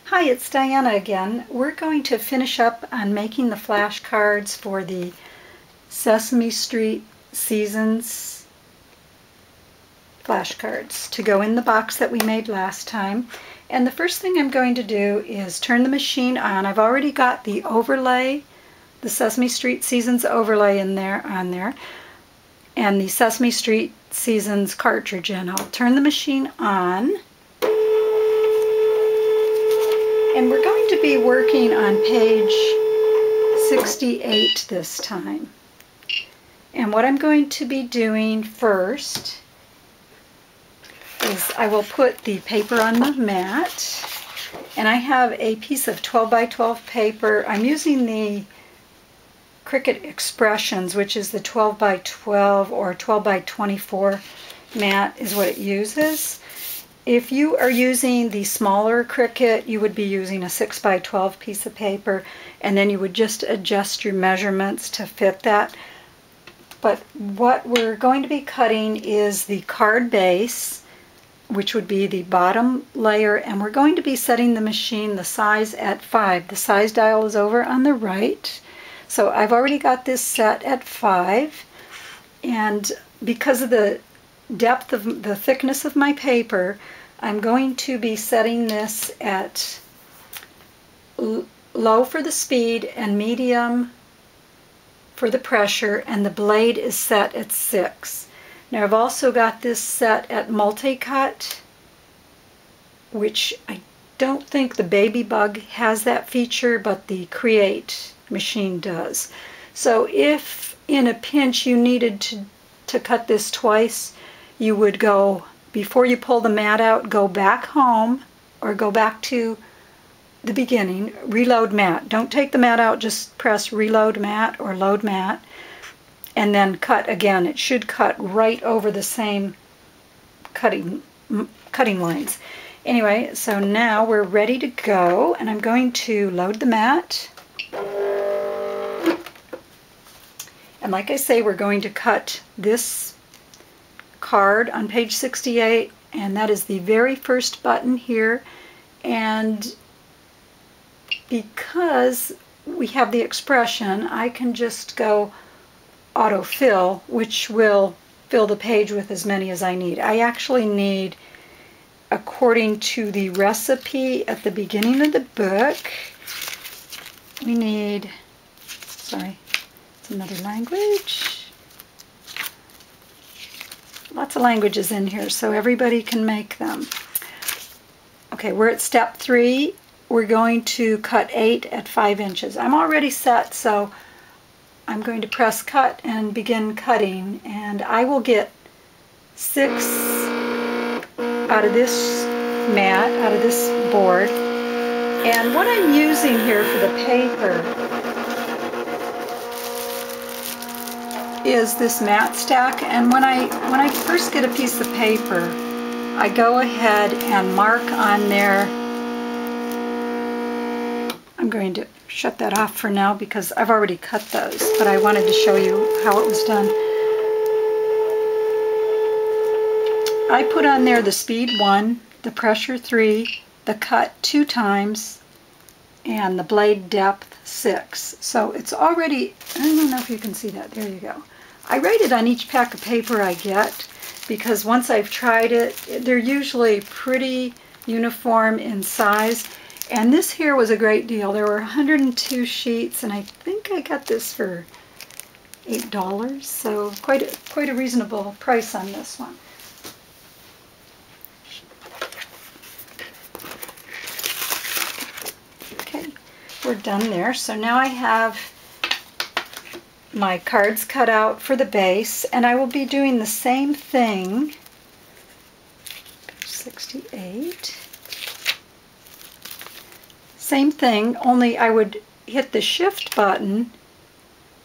Hi, it's Diana again. We're going to finish up on making the flashcards for the Sesame Street Seasons flashcards to go in the box that we made last time. And the first thing I'm going to do is turn the machine on. I've already got the overlay, the Sesame Street Seasons overlay on there, and the Sesame Street Seasons cartridge in. I'll turn the machine on. And we're going to be working on page 68 this time. And what I'm going to be doing first is I will put the paper on the mat. And I have a piece of 12 by 12 paper. I'm using the Cricut Expressions, which is the 12 by 12 or 12 by 24 mat is what it uses. If you are using the smaller Cricut, you would be using a 6 by 12 piece of paper, and then you would just adjust your measurements to fit that. But what we're going to be cutting is the card base, which would be the bottom layer, and we're going to be setting the machine the size at 5. The size dial is over on the right. So I've already got this set at 5, and because of the depth of the thickness of my paper, I'm going to be setting this at low for the speed and medium for the pressure, and the blade is set at 6. Now I've also got this set at multi-cut, which I don't think the Baby Bug has that feature, but the Create machine does. So if in a pinch you needed to cut this twice, you would go, before you pull the mat out, go back home or go back to the beginning, reload mat. Don't take the mat out, just press reload mat or load mat, and then cut again. It should cut right over the same cutting lines. Anyway, so now we're ready to go, and I'm going to load the mat. And like I say, we're going to cut this card on page 68, and that is the very first button here. And because we have the expression, I can just go autofill, which will fill the page with as many as I need. I actually need, according to the recipe at the beginning of the book, we need, sorry, it's another language. Lots of languages in here, so everybody can make them. Okay, we're at step 3. We're going to cut 8 at 5 inches. I'm already set, so I'm going to press cut and begin cutting, and I will get 6 out of this mat, out of this board. And what I'm using here for the paper is this mat stack, and when I first get a piece of paper, I go ahead and mark on there. I'm going to shut that off for now because I've already cut those, but I wanted to show you how it was done. I put on there the speed 1, the pressure 3, the cut 2 times, and the blade depth 6. So it's already, I don't know if you can see that, there you go. I write it on each pack of paper I get because once I've tried it, they're usually pretty uniform in size. And this here was a great deal. There were 102 sheets, and I think I got this for $8, so quite a reasonable price on this one. Okay, we're done there. So now I have my cards cut out for the base, and I will be doing the same thing. Page 68. Same thing, only I would hit the shift button,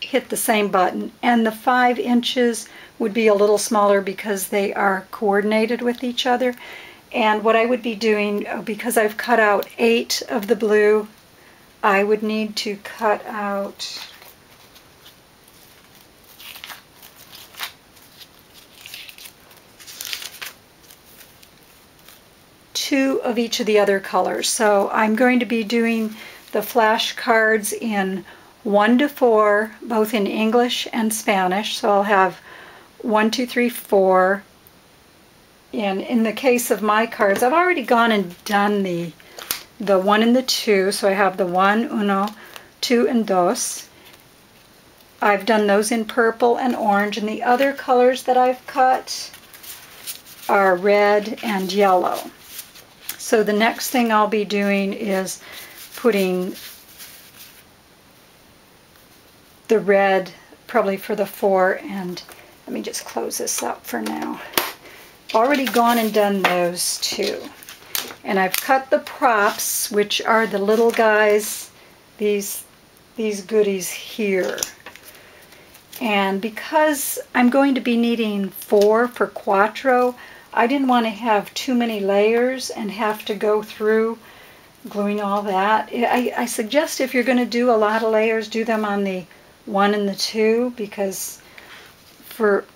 hit the same button, and the 5 inches would be a little smaller because they are coordinated with each other. And what I would be doing, because I've cut out 8 of the blue, I would need to cut out 2 2 of each of the other colors. So I'm going to be doing the flashcards in 1 to 4, both in English and Spanish. So I'll have 1, 2, 3, 4. And in the case of my cards, I've already gone and done the 1 and the 2. So I have the 1, uno, 2, and dos. I've done those in purple and orange, and the other colors that I've cut are red and yellow. So the next thing I'll be doing is putting the red probably for the 4, and let me just close this up for now. Already gone and done those 2. And I've cut the props, which are the little guys, these goodies here. And because I'm going to be needing 4 for cuatro, I didn't want to have too many layers and have to go through gluing all that. I suggest if you're going to do a lot of layers, do them on the 1 and the 2, because for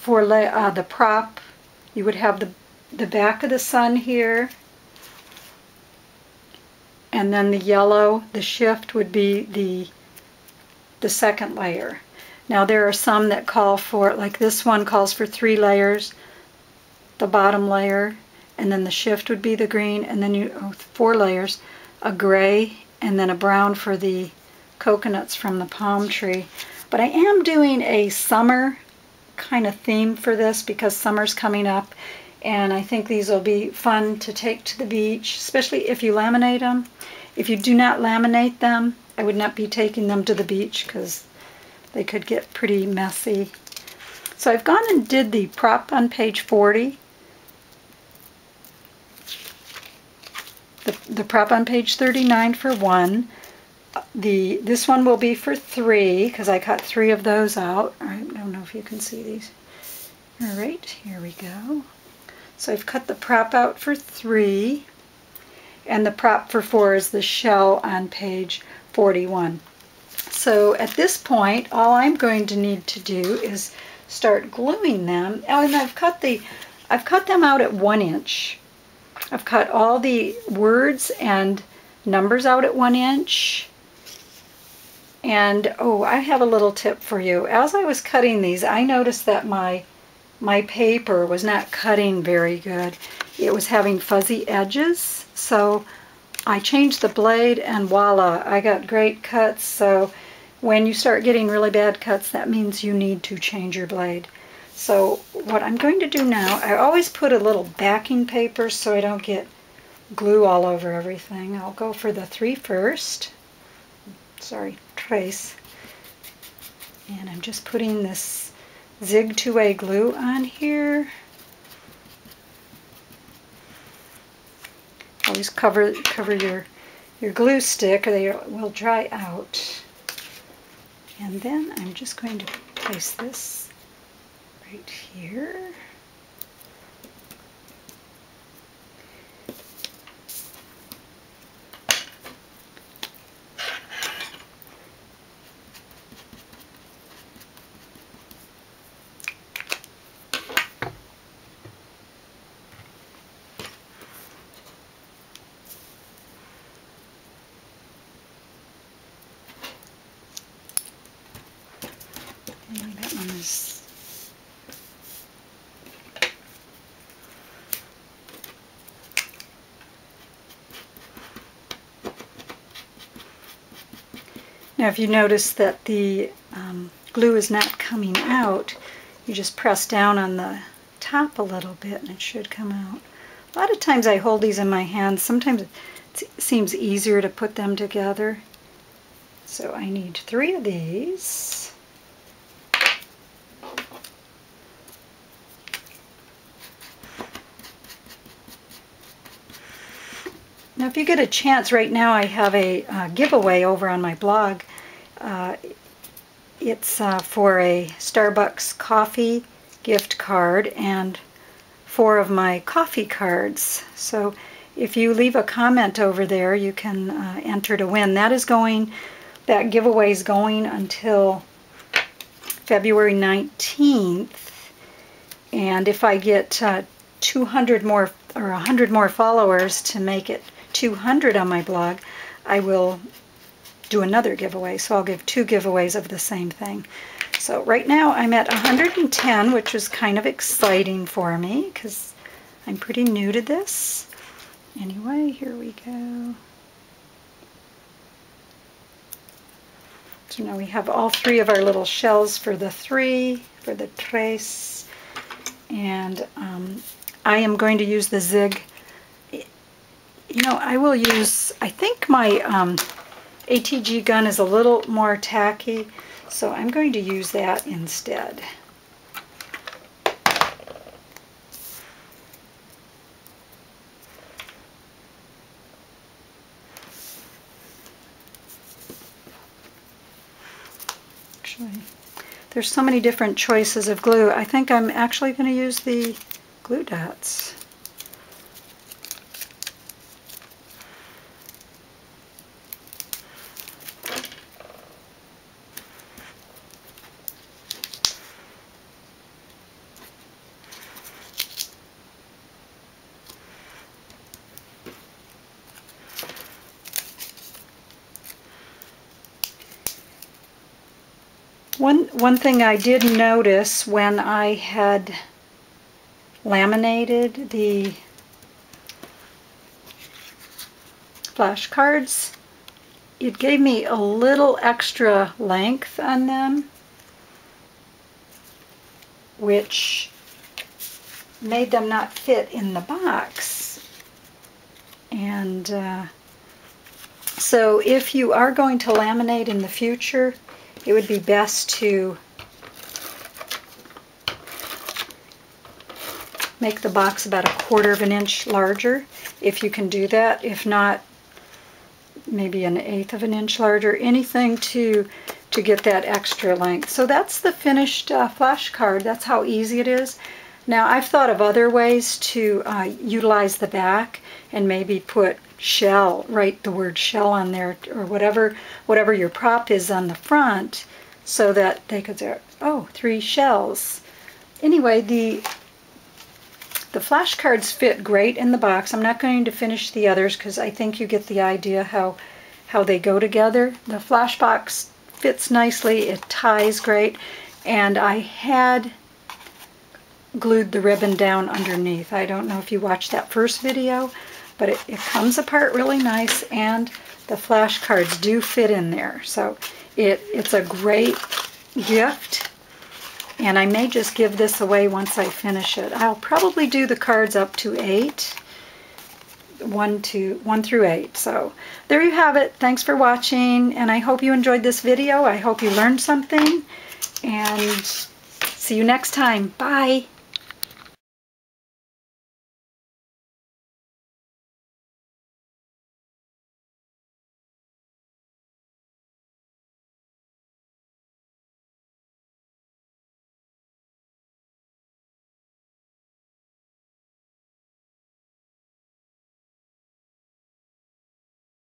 the prop, you would have the back of the sun here, and then the yellow, the shift, would be the second layer. Now there are some that call for, like this one calls for 3 layers, the bottom layer, and then the shift would be the green, and then 4 layers, a gray, and then a brown for the coconuts from the palm tree. But I am doing a summer kind of theme for this because summer's coming up, and I think these will be fun to take to the beach, especially if you laminate them. If you do not laminate them, I would not be taking them to the beach because they could get pretty messy. So I've gone and did the prop on page 40, the prop on page 39 for 1. This one will be for 3 because I cut 3 of those out. I don't know if you can see these. All right, here we go. So I've cut the prop out for 3, and the prop for 4 is the shell on page 41. So at this point, all I'm going to need to do is start gluing them. Oh, and I've cut them out at 1 inch. I've cut all the words and numbers out at 1 inch. And oh, I have a little tip for you. As I was cutting these, I noticed that my paper was not cutting very good. It was having fuzzy edges. So I changed the blade, and voila, I got great cuts. So when you start getting really bad cuts, that means you need to change your blade. So what I'm going to do now, I always put a little backing paper so I don't get glue all over everything. I'll go for the 3 first. Sorry, trace. And I'm just putting this Zig 2A glue on here. Always cover your glue stick or they will dry out. And then I'm just going to place this right here. And that one is now, if you notice that the glue is not coming out, you just press down on the top a little bit and it should come out. A lot of times I hold these in my hands. Sometimes it seems easier to put them together. So I need 3 of these. Now if you get a chance, right now I have a giveaway over on my blog. It's for a Starbucks coffee gift card and 4 of my coffee cards. So if you leave a comment over there, you can enter to win. That giveaway is going until February 19th. And if I get 200 more or 100 more followers to make it 200 on my blog, I will do another giveaway. So I'll give 2 giveaways of the same thing. So right now I'm at 110, which is kind of exciting for me because I'm pretty new to this. Anyway, here we go. So now we have all 3 of our little shells for the 3, for the tres. And I am going to use the zig. You know, I will use, I think my ATG gun is a little more tacky, so I'm going to use that instead. Actually, there's so many different choices of glue. I think I'm actually going to use the glue dots. One thing I did notice when I had laminated the flashcards, it gave me a little extra length on them, which made them not fit in the box. And so if you are going to laminate in the future, it would be best to make the box about 1/4 of an inch larger, if you can do that. If not, maybe 1/8 of an inch larger. Anything to get that extra length. So that's the finished flashcard. That's how easy it is. Now I've thought of other ways to utilize the back and maybe put shell, write the word shell on there, or whatever your prop is on the front, so that they could say, oh, 3 shells. Anyway, the flashcards fit great in the box. I'm not going to finish the others because I think you get the idea how they go together. The flash box fits nicely, it ties great, and I had glued the ribbon down underneath. I don't know if you watched that first video, but it comes apart really nice, and the flashcards do fit in there. So it's a great gift, and I may just give this away once I finish it. I'll probably do the cards up to 8, 1 through 8. So there you have it. Thanks for watching, and I hope you enjoyed this video. I hope you learned something, and see you next time. Bye.